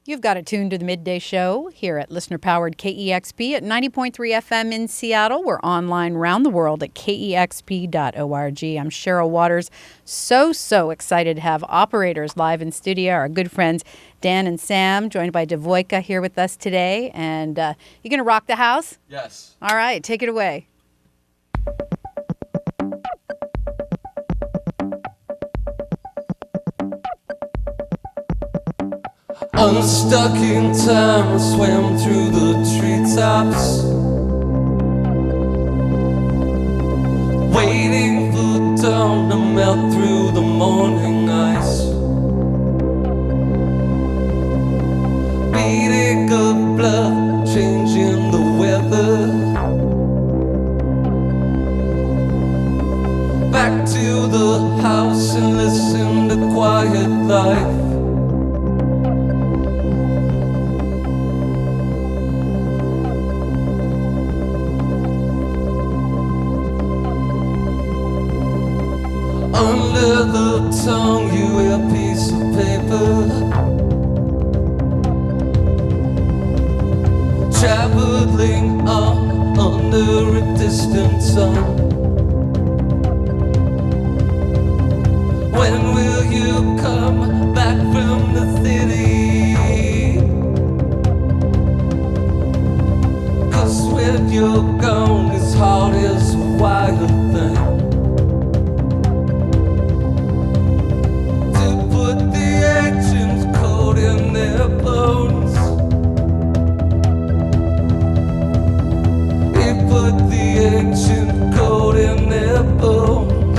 You've got it tuned to the Midday Show here at listener-powered KEXP at 90.3 FM in Seattle. We're online round the world at KEXP.org. I'm Cheryl Waters. So excited to have operators live in studio. Our good friends Dan and Sam, joined by Devoika here with us today. And you going to rock the house? Yes. All right, take it away. Unstuck in time, I swam through the treetops, waiting for dawn to melt through the morning ice. Beating of blood, changing the weather. Back to the house and listen to quiet life. Under the tongue, you wear a piece of paper, traveling on under a distant sun. When will you come back from the city? 'Cause when you're gone, it's hard as a wild thing. Ancient code in their bones.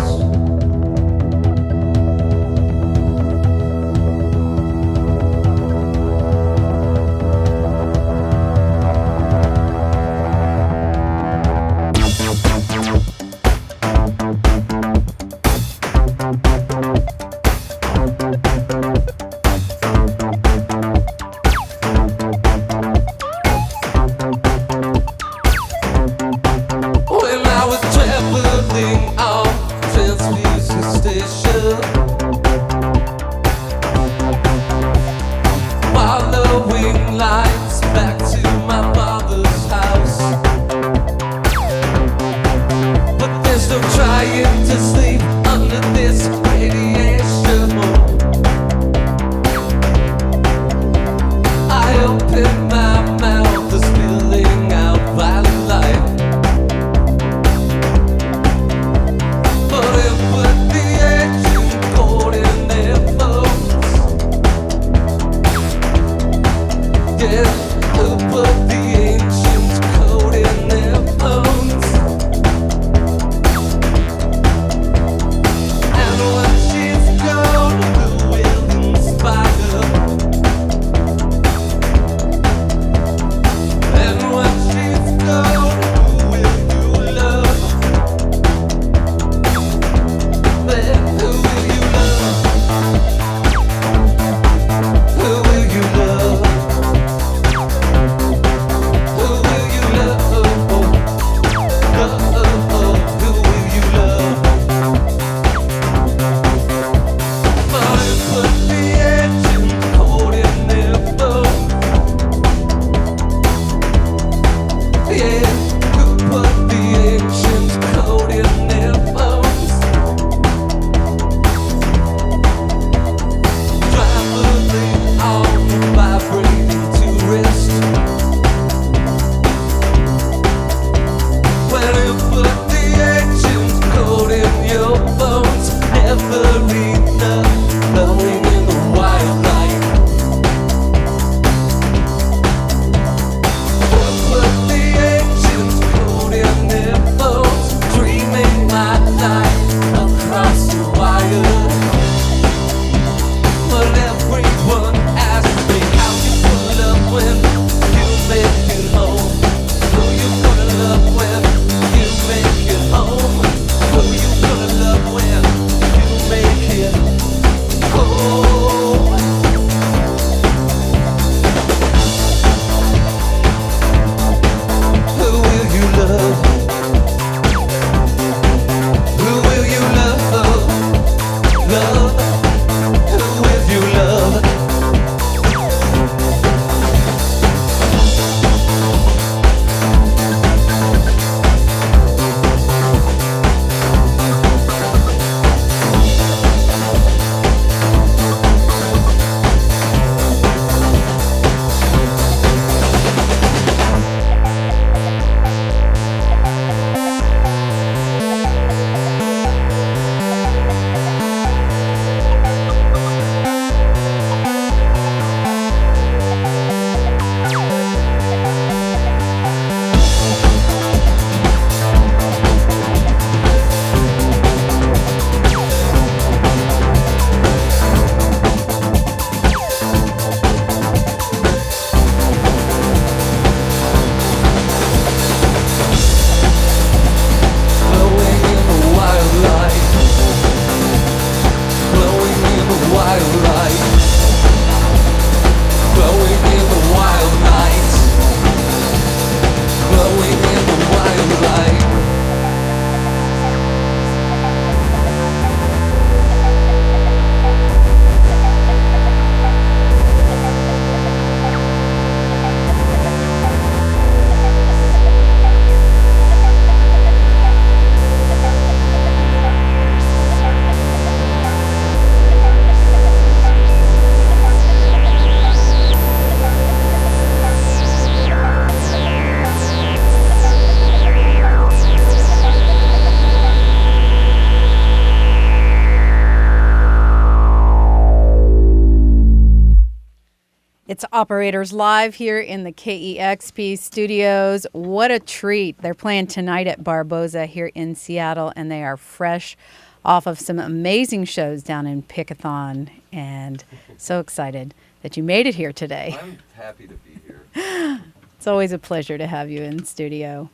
It's Operators Live here in the KEXP studios. What a treat. They're playing tonight at Barboza here in Seattle, and they are fresh off of some amazing shows down in Pickathon, and so excited that you made it here today. I'm happy to be here. It's always a pleasure to have you in studio.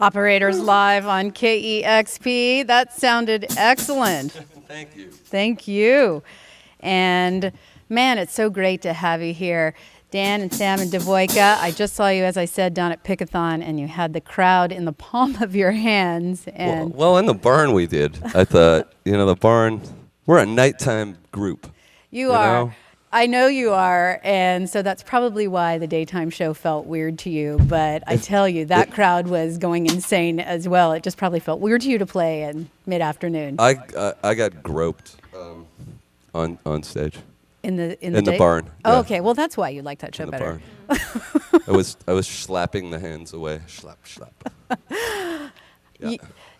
Operators live on KEXP. That sounded excellent. Thank you. Thank you. And man, it's so great to have you here. Dan and Sam and Devoika, I just saw you, as I said, down at Pickathon, and you had the crowd in the palm of your hands. And Well, in the barn we did. I thought, the barn, we're a nighttime group. you are. know? I know you are, and so that's probably why the daytime show felt weird to you. But I tell you, that crowd was going insane as well. It just probably felt weird to you to play in mid-afternoon. I got groped on stage. In the barn. Oh, yeah. okay. Well, that's why you like that show In the better. barn. I was slapping the hands away. Slap. Yeah.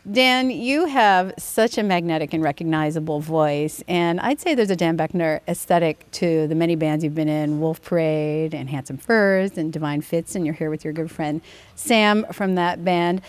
Dan, you have such a magnetic and recognizable voice, and I'd say there's a Dan Beckner aesthetic to the many bands you've been in, Wolf Parade and Handsome Furs and Divine Fits, and you're here with your good friend Sam from that band.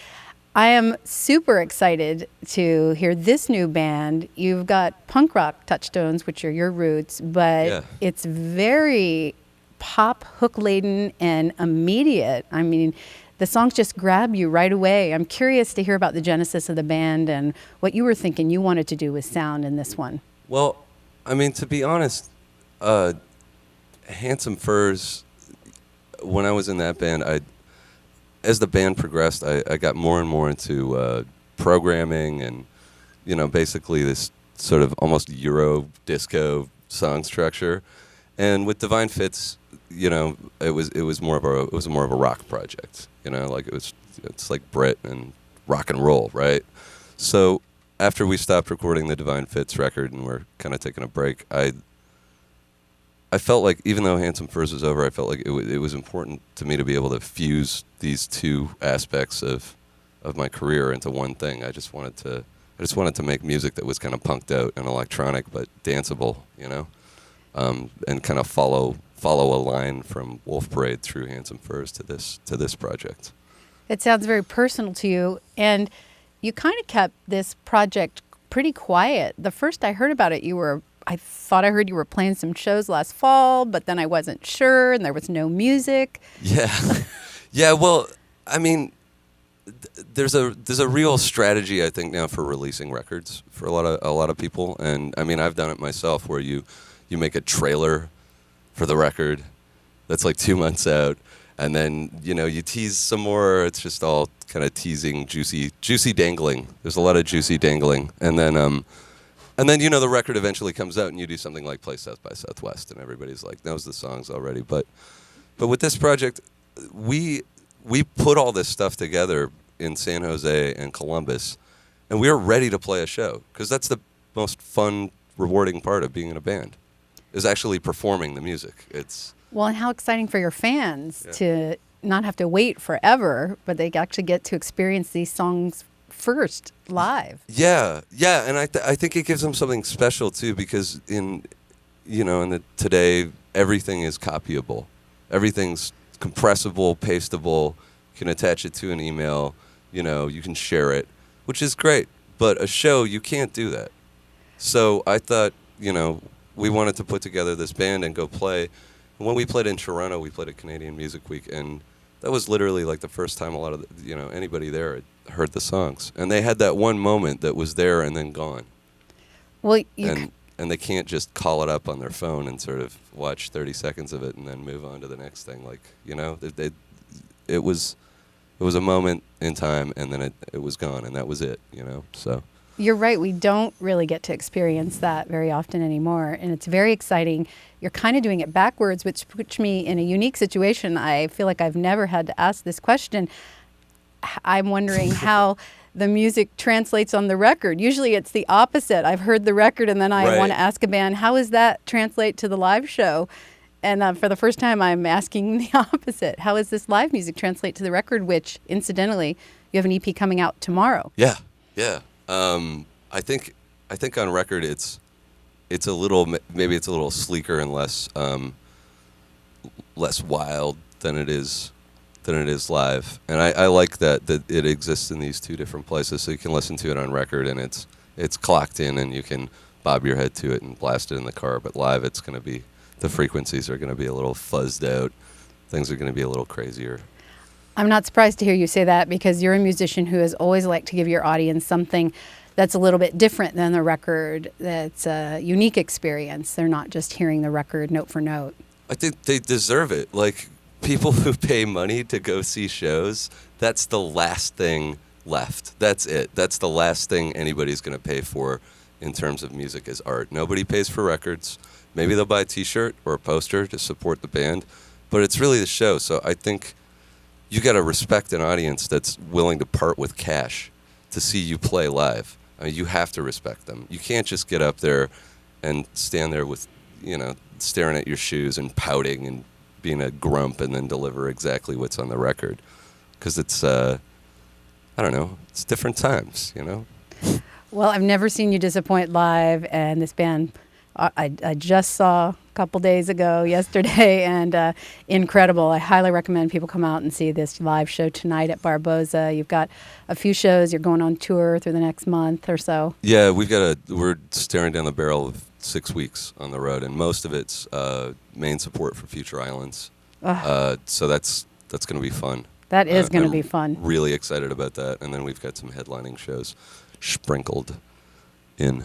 I am super excited to hear this new band. You've got punk rock touchstones, which are your roots, but it's very pop, hook-laden, and immediate. I mean, the songs just grab you right away. I'm curious to hear about the genesis of the band and what you were thinking you wanted to do with sound in this one. Well, I mean, to be honest, Handsome Furs, when I was in that band, as the band progressed, I got more and more into programming and, basically this sort of almost Euro disco song structure. And with Divine Fits, it was more of a rock project. It's like Brit and rock and roll, right? So after we stopped recording the Divine Fits record and we're kind of taking a break, I felt like, even though Handsome Furs was over, I felt like it was important to me to be able to fuse these two aspects of my career into one thing. I just wanted to make music that was kind of punked out and electronic but danceable, and kind of follow a line from Wolf Parade through Handsome Furs to this project. It sounds very personal to you, and you kind of kept this project pretty quiet. The first I heard about it, I thought I heard you were playing some shows last fall, but then I wasn't sure, and there was no music. Yeah, yeah. Well, I mean, there's a real strategy, I think, now for releasing records for a lot of people, and I mean, I've done it myself, where you make a trailer for the record that's like 2 months out, and then you tease some more. It's just all kind of teasing, juicy dangling. There's a lot of juicy dangling, and then the record eventually comes out, and you do something like play South by Southwest, and everybody's like knows the songs already. But with this project, we put all this stuff together in San Jose and Columbus, and we were ready to play a show, because that's the most fun, rewarding part of being in a band, is actually performing the music. Well, and how exciting for your fans to not have to wait forever, but they actually get to experience these songs first live. Yeah, and I think it gives them something special too, because in today everything is copyable, everything's compressible, pastable. You can attach it to an email. You can share it, which is great. But a show, you can't do that. So I thought, we wanted to put together this band and go play. And when we played in Toronto, we played at Canadian Music Week, and that was literally like the first time a lot of anybody there had heard the songs, and they had that one moment that was there and then gone. Well, and they can't just call it up on their phone and sort of watch 30 seconds of it and then move on to the next thing. It was a moment in time, and then it was gone, and that was it. So. You're right. We don't really get to experience that very often anymore, and it's very exciting. You're kind of doing it backwards, which puts me in a unique situation. I feel like I've never had to ask this question. I'm wondering how the music translates on the record. Usually it's the opposite. I've heard the record, and then I want to ask a band, how does that translate to the live show? And for the first time, I'm asking the opposite. How does this live music translate to the record, which, incidentally, you have an EP coming out tomorrow? Yeah. I think on record it's a little, maybe it's a little sleeker and less wild than it is live, and I like that it exists in these two different places, so you can listen to it on record and it's clocked in, and you can bob your head to it and blast it in the car. But live, it's going to be, the frequencies are going to be a little fuzzed out, things are going to be a little crazier. I'm not surprised to hear you say that because you're a musician who has always liked to give your audience something that's a little bit different than the record, that's a unique experience. They're not just hearing the record note for note. I think they deserve it. Like, people who pay money to go see shows, that's the last thing left. That's it. That's the last thing anybody's going to pay for in terms of music is art. Nobody pays for records. Maybe they'll buy a T-shirt or a poster to support the band, but it's really the show. So I think you got to respect an audience that's willing to part with cash to see you play live. I mean, you have to respect them. You can't just get up there and stand there with, staring at your shoes and pouting and being a grump and then deliver exactly what's on the record. Because it's, I don't know, it's different times, Well, I've never seen you disappoint live, and this band I just saw a couple days ago, yesterday, and incredible. I highly recommend people come out and see this live show tonight at Barboza. You've got a few shows. You're going on tour through the next month or so. Yeah, we're staring down the barrel of 6 weeks on the road, and most of it's main support for Future Islands. So that's going to be fun. That is going to be fun. Really excited about that, and then we've got some headlining shows sprinkled in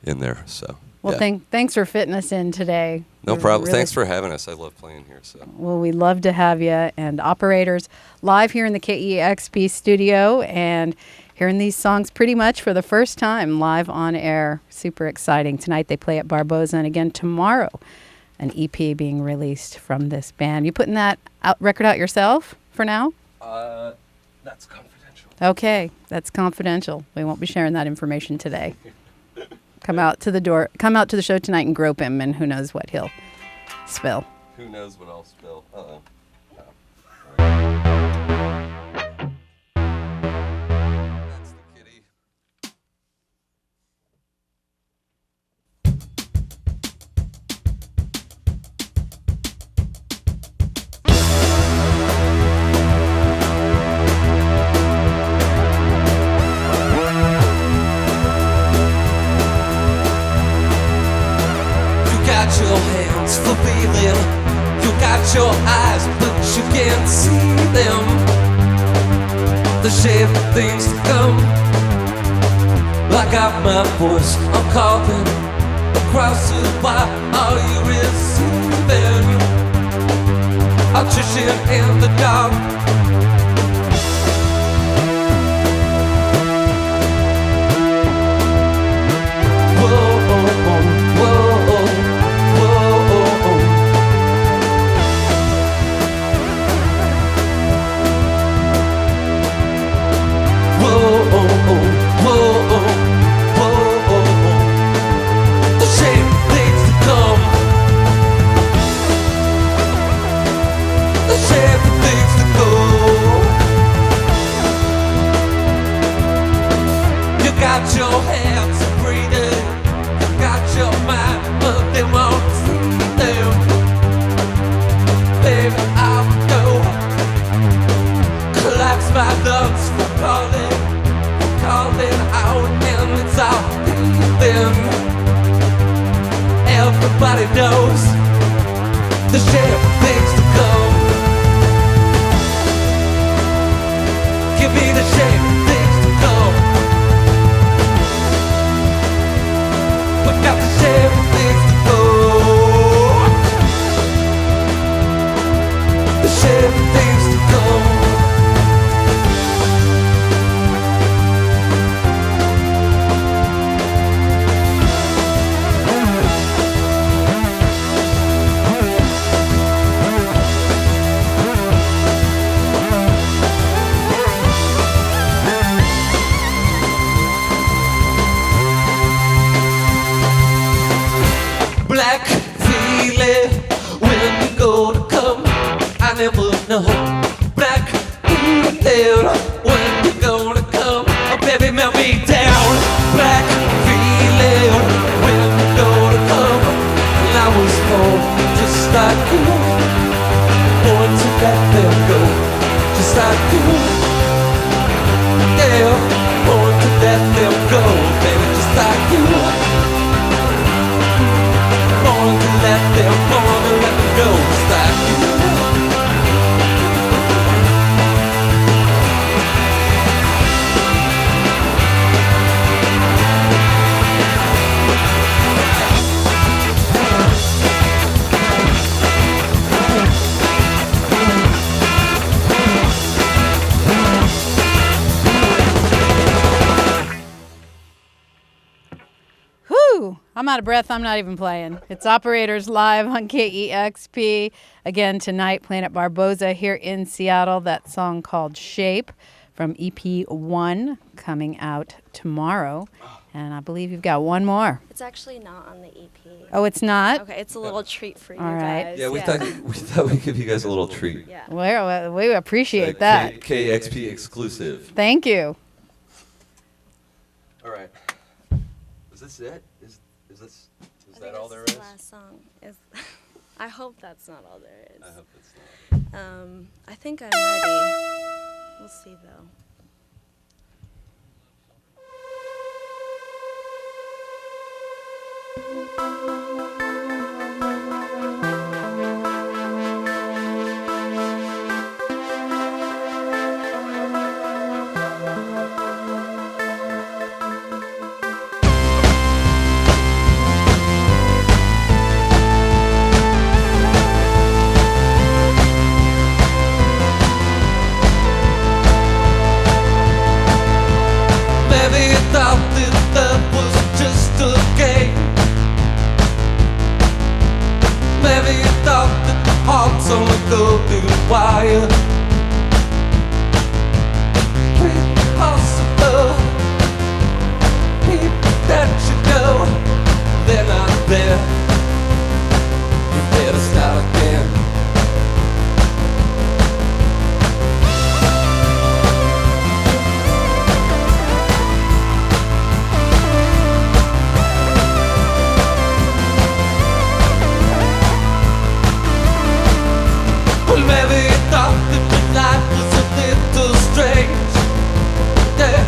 there. So. Well, yeah. Thanks for fitting us in today. No problem. Thanks for having us. I love playing here. So. Well, we'd love to have you. And operators live here in the KEXP studio and hearing these songs pretty much for the first time live on air. Super exciting. Tonight they play at Barboza, and again tomorrow an EP being released from this band. You putting that record out yourself for now? That's confidential. Okay, that's confidential. We won't be sharing that information today. Come out to the show tonight and grope him, and who knows what he'll spill. Who knows what I'll spill? Uh-oh. That's the kitty. Your hands for feeling, you got your eyes, but you can't see them. The shape of things to come. I got my voice, I'm calling across the wire. Are you receiving? Audition in the dark. Got your hands breathing, got your mind, but they won't see them. Baby, I'll go, collapse my lungs for calling out, and it's all then. Everybody knows the shape of things to come. Give me the shape of things to come. Got the shape of things to go. The shape of things to come. Black feeling when you go to come. I never know. Black feeling when you go to come. Oh baby, melt me down. Black feeling when you go to come. And I was born just like you, born to let them go, just like you. Yeah, born to let them go, baby, just like you. Born to let them go, just like you. I'm out of breath. I'm not even playing. It's Operators live on KEXP. Again, tonight, Planet Barboza here in Seattle. That song called Shape from EP 1 coming out tomorrow. And I believe you've got one more. It's actually not on the EP. Oh, it's not? Okay, it's a little treat for you All right. guys. Yeah, we thought we'd give you guys a little treat. Yeah. Well, we appreciate that. KXP exclusive. Thank you. All right. Is this it? Is that all there This is? the last song. I hope that's not all there is. I hope it's not. I think I'm ready. We'll see though. Maybe you thought that love was just a game. Maybe you thought that the hearts only go through the wire. Impossible. People that you know, they're not there. You better start again. Well, maybe you thought that your life was a little strange. Yeah.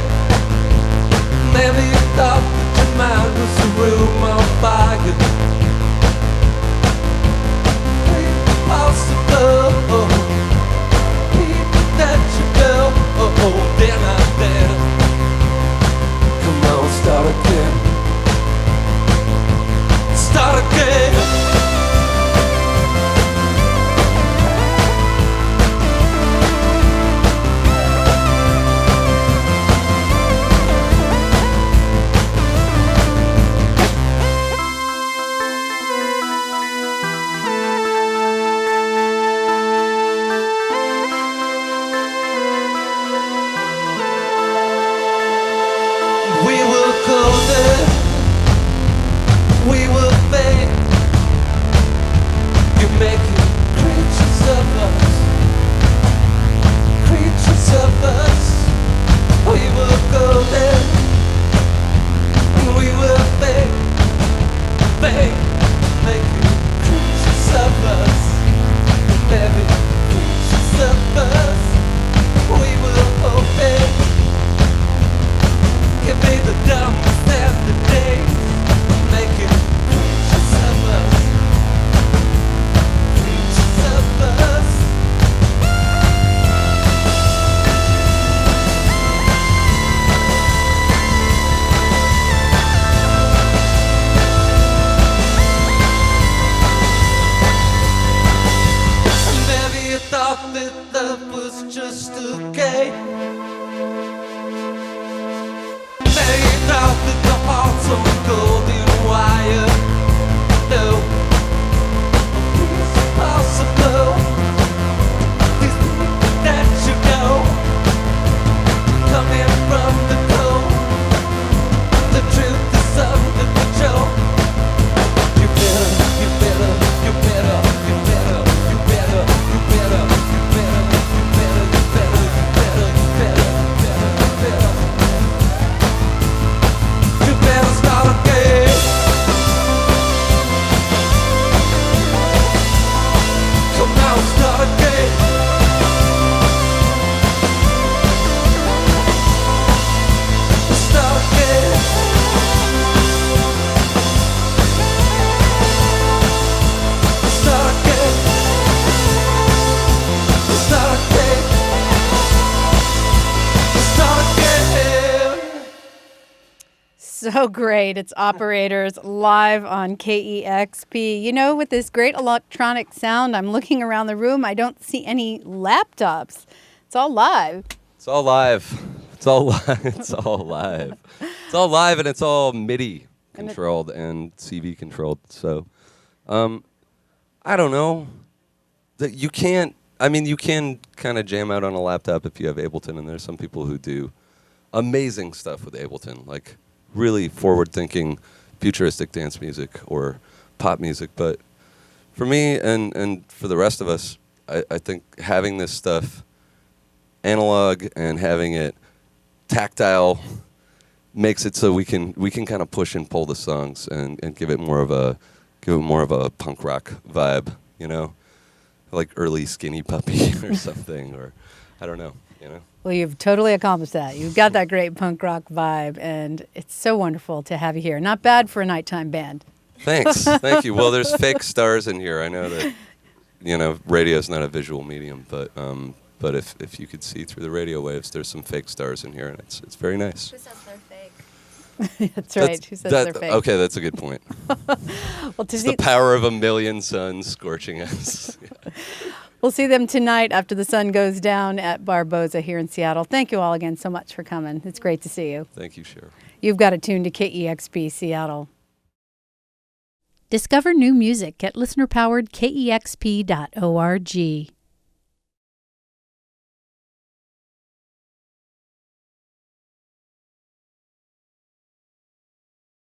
Maybe you thought that your mind was a room on fire. Impossible. People that you know, they're not there. Come on, start again. Start again. We will go there. We will fade. You're making creatures of us. Creatures of us. We will go there. We will fade. Fade. Making creatures of us. Baby, creatures of us. We will obey. Give me the dumbest and the days. Making creatures of us. Creatures of us. Maybe you thought that love was just a game. Maybe you thought that the heart's on a golden wire. No, it's impossible. These people that you know, coming from the cold. The truth is under control. You better, you better, you better, you better, you better, you better, you better, you better, you better, you better, you better, you better. You better start again. Come now, start again. Start again. Start again. Start again. Start again. So great. It's Operators live on KEXP. You know, with this great electronic sound, I'm looking around the room. I don't see any laptops. It's all live. It's all live. It's all live. It's all live. It's all live and it's all MIDI. controlled and CV controlled. So, I don't know. That you can't. I mean, you can kind of jam out on a laptop if you have Ableton, and there's some people who do amazing stuff with Ableton, like really forward-thinking, futuristic dance music or pop music. But for me and for the rest of us, I think having this stuff analog and having it tactile makes it so we can kind of push and pull the songs and give it more of a punk rock vibe, you know, like early Skinny Puppy or something, or I don't know, you know. Well, you've totally accomplished that. You've got that great punk rock vibe, and it's so wonderful to have you here. Not bad for a nighttime band. Thanks, thank you. Well, there's fake stars in here. I know that, you know, radio's not a visual medium, but if you could see through the radio waves, there's some fake stars in here, and it's very nice. Who says they're fake? That's right. Who says they're fake? Okay, that's a good point. Well, It's the power of a million suns scorching us. Yeah. We'll see them tonight after the sun goes down at Barboza here in Seattle. Thank you all again so much for coming. It's great to see you. Thank you, Cheryl. You've got it tuned to KEXP Seattle. Discover new music at listener-powered KEXP.org.